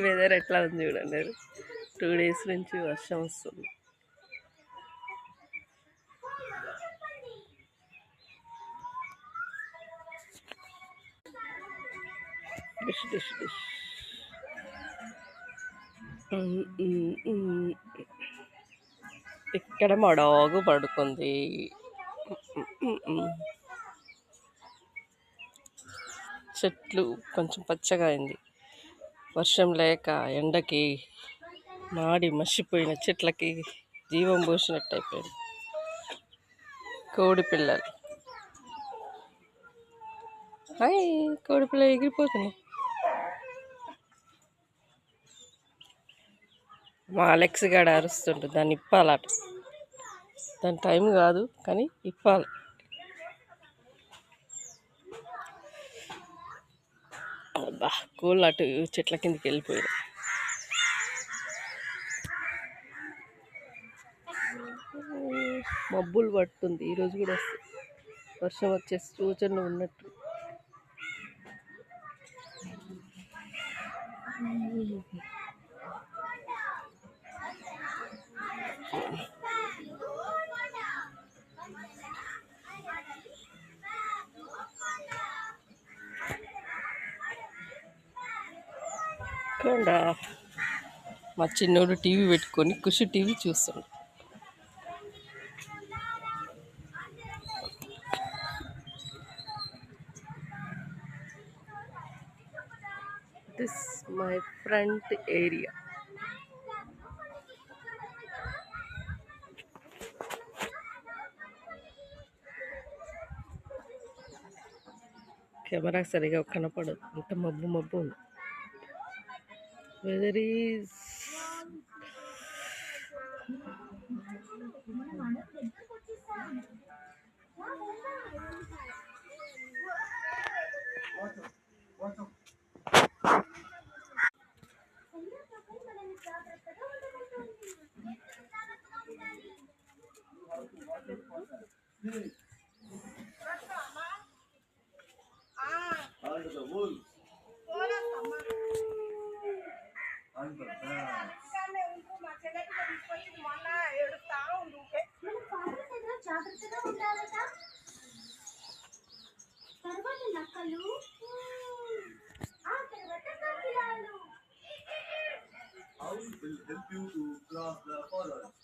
Weather ఎట్లా ఉంది చూడండి. 2 డేస్ నుంచి వర్షం వస్తుంది. Dish dish dish. ఇక్కడ మా డాగు పడుకుంది. చెట్లు కొంచెం పచ్చగా అయింది. వర్షం లేక ఎండకి మాడి మసిపోయిన చెట్లకి జీవం పోసినట్టు అయిపోయింది. కోడి పిల్లలు, హాయ్, కోడి పిల్లలు ఎగిరిపోతున్నాయి. మా అలెక్స్ గాడు అరుస్తుంటుంది, దాన్ని ఇప్పాలట. దాని టైం కాదు కానీ ఇప్పాలి. అబ్బా, కోళ్ళు అటు చెట్ల కిందకి వెళ్ళిపోయాయి. మబ్బులు పడుతుంది, ఈరోజు కూడా వర్షం వచ్చే సూచనలు ఉన్నట్టు. మా చిన్నోడు టీవీ పెట్టుకొని ఖుషి టీవీ చూస్తాడు. This my front area. Camera సరిగా కనపడదు, అంత మబ్బు మబ్బు ఉంది. Weather is will help you to cross the forest.